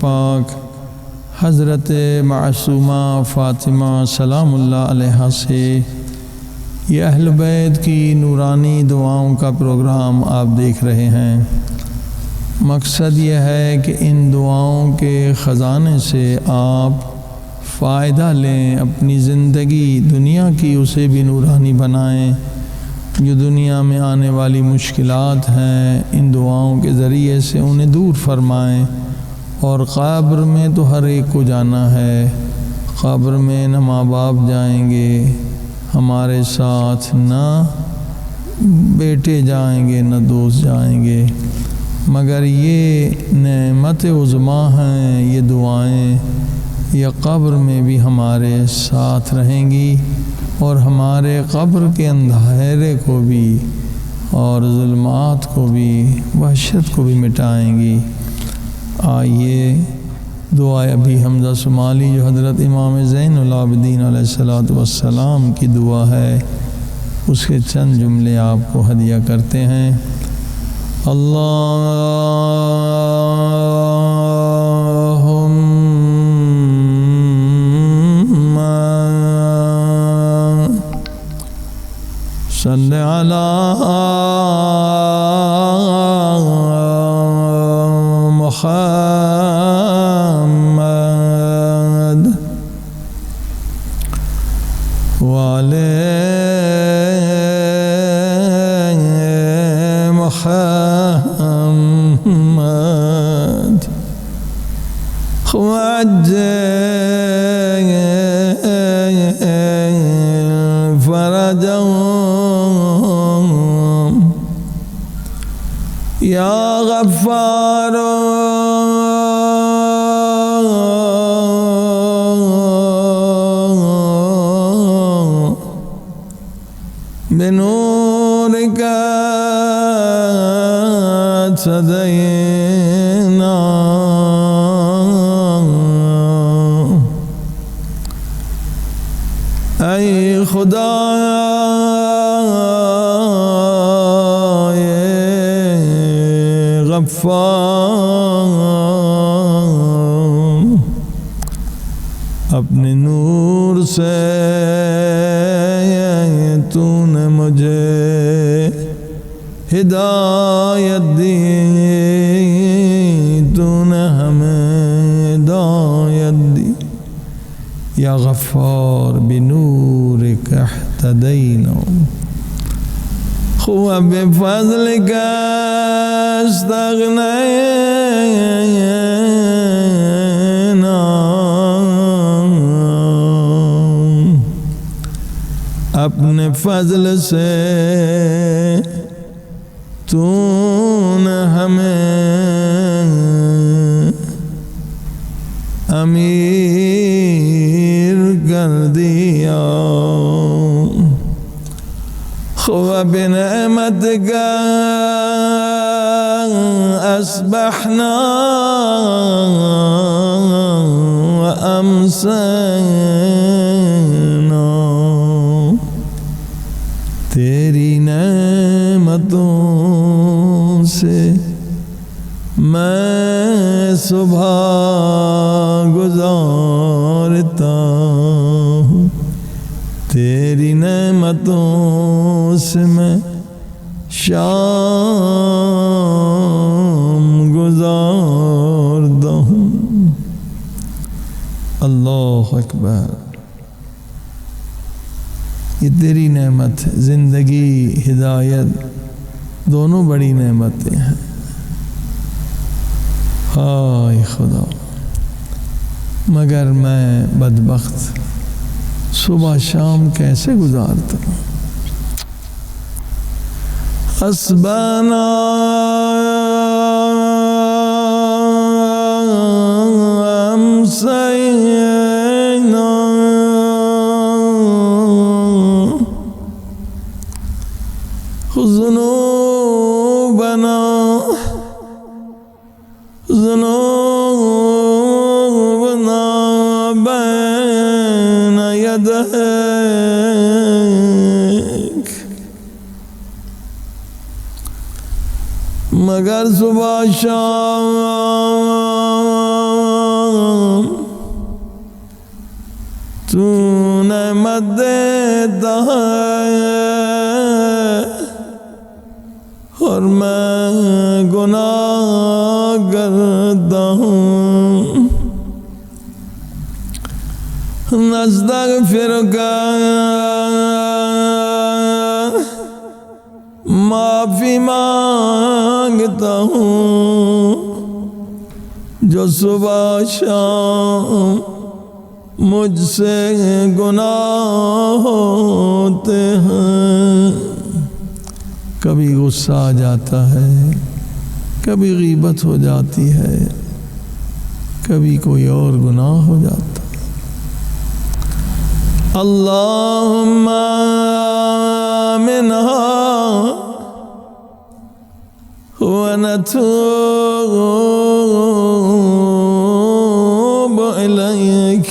पाक हज़रत मासूमा फ़ातिमा सलामुल्लाह अलैहा से ये अहल बैत की नूरानी दुआओं का प्रोग्राम आप देख रहे हैं। मकसद यह है कि इन दुआओं के ख़जाने से आप फ़ायदा लें, अपनी ज़िंदगी दुनिया की उसे भी नूरानी बनाएं। जो दुनिया में आने वाली मुश्किलात हैं इन दुआओं के ज़रिए से उन्हें दूर फरमाएं। और क़ब्र में तो हर एक को जाना है, क़ब्र में न माँ बाप जाएंगे हमारे साथ, न बेटे जाएंगे, न दोस्त जाएंगे, मगर ये नेमत उज़्मा हैं ये दुआएं, ये क़ब्र में भी हमारे साथ रहेंगी और हमारे क़ब्र के अंधेरे को भी और ज़ुल्मात को भी, वहशत को भी मिटाएंगी। आइए दुआ अभी हमज़ा शुमाली जो हज़रत इमाम ज़ैनुल आबिदीन अलैहिस्सलातु वस्सलाम की दुआ है उसके चंद जुमले आपको हदिया करते हैं। अल्लाहुम्मा सल्लि अला मुहम्मद व आले मुहम्मद वअज्जिल फरजहुम या गफ्फार बिनूरिका सदैना ऐ खुदा गफ्फार अपने नूर से तूने मुझे हिदायत दी, तूने हमें हिदायत दी। या गफ्फार बिनूरिका इह्तदैना हुवा बिफ़ज़लिका इस्तग़नैना। अपने फ़ज़ल से तूने हमें अमीर कर दिया। खुवा बिनिअमतिका अस्बहना व अमसैना। तेरी नेमतों से मैं सुबह गुजारता हूँ, तेरी नेमतों से मैं शाम गुजारता हूँ। अल्लाह अकबर। ये तेरी नेमत, ज़िंदगी, हिदायत दोनों बड़ी नेमतें हैं। हाय खुदा, मगर मैं बदबख्त सुबह शाम कैसे गुजारता हूँ। हस्बना अमसैना ज़ुनूबना ज़ुनूबना बैन यदैक। मगर सुबह शाम तूने मत देता है और मैं गुनाह करता हूँ। नस्तगफिरुका माफी मांगता हूँ जो सुबह शाम मुझसे गुनाह होते हैं। कभी गुस्सा आ जाता है, कभी गीबत हो जाती है, कभी कोई और गुनाह हो जाता है। अल्लाहुम्मा मिन्हा व नतूबु इलैक।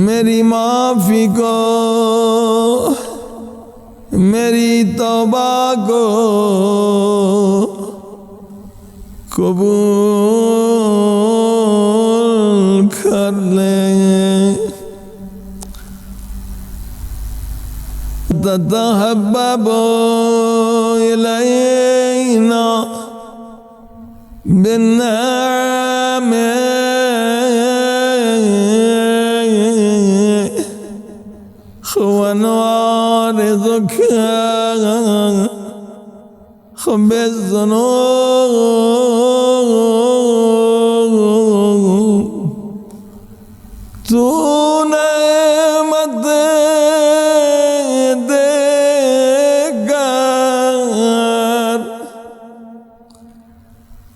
मेरी माफ़ी को, मेरी तौबा को कबूल कर ले। ततहब्बबु इलैना बिन्निअम ونعرضك بالذنوب। तूने मत देकर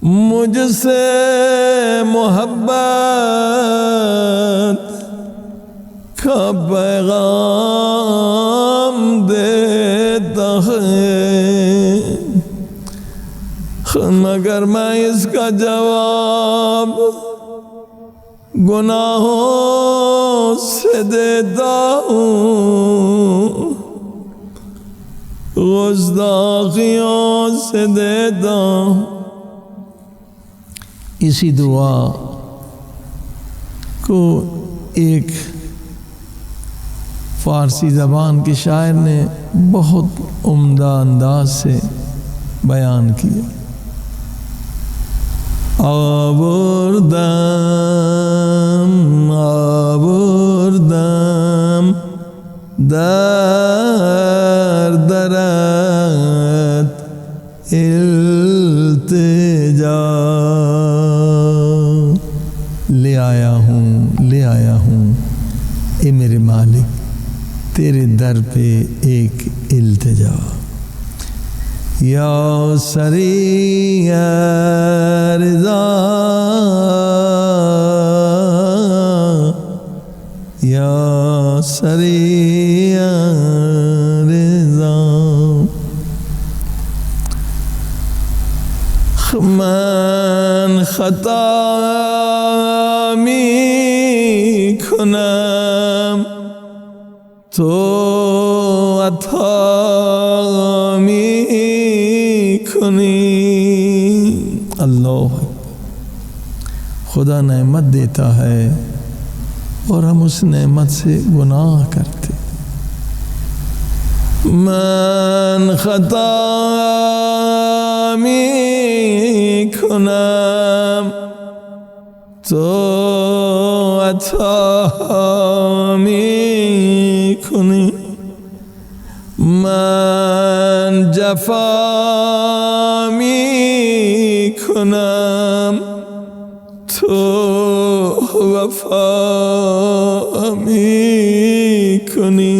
मुझसे मोहब्बत का पैगाम देता है, मगर मैं इसका जवाब गुनाहों से देता हूँ, गुस्ताखियों से देता हूँ। इसी दुआ को एक फ़ारसी ज़बान के शायर ने बहुत उम्दा अंदाज से बयान किया। आबुर्दम आबुर्दम दर दरत इल्तिजा। ले आया हूँ ए मेरे मालिक तेरे दर पे एक इल्तिजा। या सरीया रिज़ा या सरीया रिज़ा। मन खता मी खुनम तो अथामी खुनी। अल्लाह खुदा नेमत देता है और हम उस नेमत से गुनाह करते। मन खता मी खुनम तो अथामी खुनी। मन जफा मी खुनम तो वफा मी खुनी।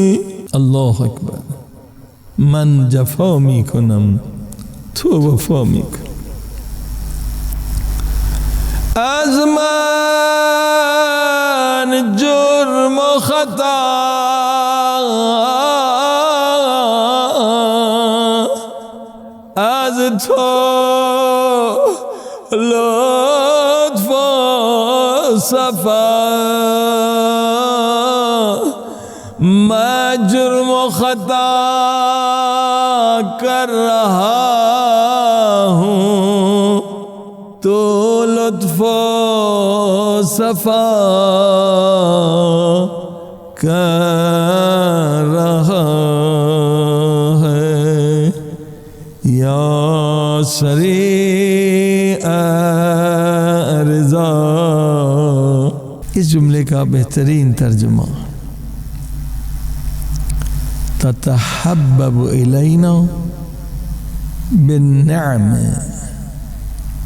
अल्लाह अकबर। मन जफा मी खुनम तो वफा मी खुनी। आज़मान जुर्म खता आज तो लुत्फ सफा। मैं जुर्म खता कर रहा हूँ तो लुत्फ़ो सफ़ा कर रहा है या सरी अर्ज़ा। इस जुमले का बेहतरीन तर्जुमा ततहब्बबु इलैना बिन्निअम,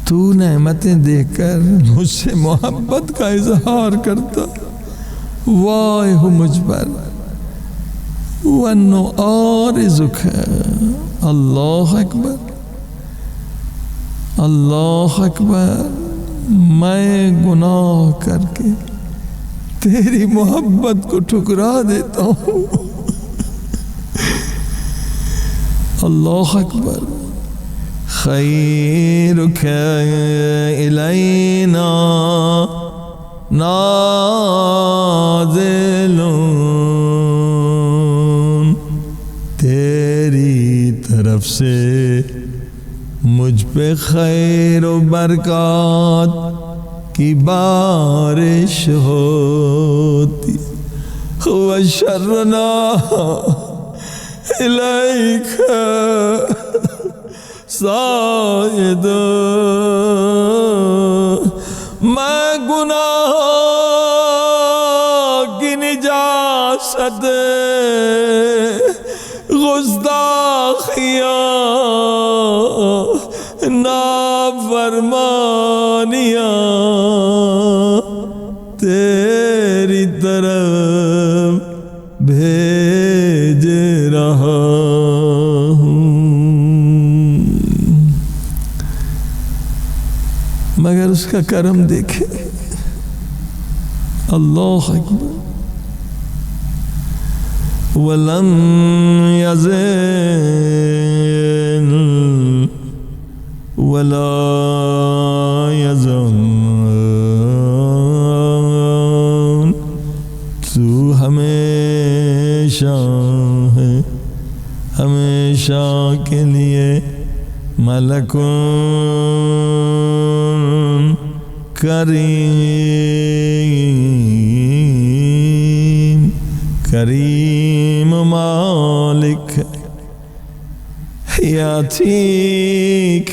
तू नेमतें देखकर मुझसे मोहब्बत का इजहार करता, वाह हो मुझ पर, वन्नो और इज़ुक है। अल्लाह अकबर, अल्लाह अकबर, मैं गुनाह करके तेरी मोहब्बत को ठुकरा देता हूँ। अल्लाह अकबर। खैरुक इलैना नाज़िलून, तेरी तरफ से मुझ पे खैर व बरकत की बारिश होती। व शर्रना इलैका साइद, मैं गुनाह की निजासत गुस्ताखियाँ नाफरमानियाँ तेरी तरफ भेज रहा हूँ, मगर उसका करम देखे। अल्लाह अकबर। वलम यज़ल वला यज़ल, तू हमेशा है, हमेशा के लिए मलकुन करीम, करीम मालिक यातीक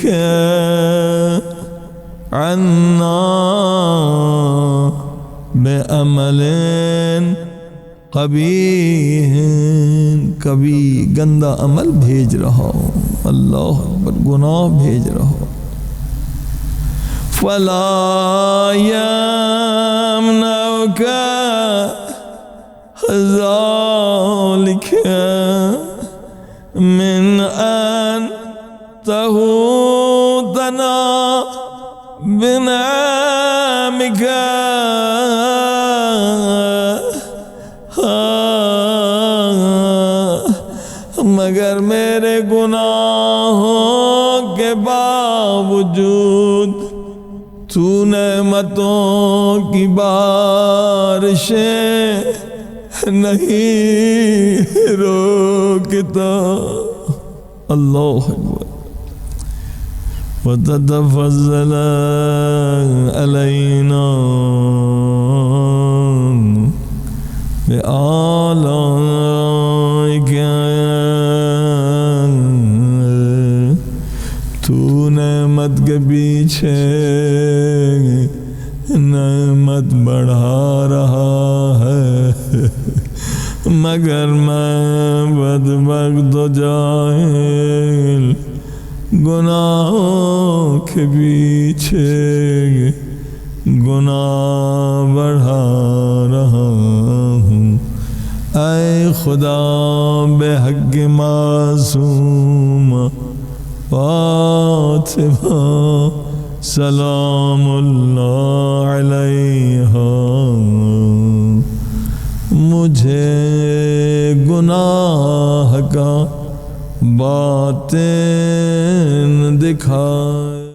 अन्ना बेअमलिन कबीह, कभी गंदा अमल भेज रहा हूँ। अल्लाह अकबर, गुनाह भेज रहा हूँ। फला यमनउका ज़ालिका मिन अन तहूतना बिनामिका, मगर मेरे गुनाहों के बावजूद तू नेमतों की बारिशें नहीं रोकता। अल्लाह अकबर। वततफ़ज़्ज़ल अलैना बिआलाइका, तू नेमत के पीछे नेमत बढ़ा रहा है, मगर मैं बदबख्त जाहिल गुनाहों के पीछे गुनाह बढ़ा रहा हूँ। ऐ खुदा बेहक़ मासूम फातिमा सलामुल्लाह अलैहा, मुझे गुनाह का बातिन दिखा।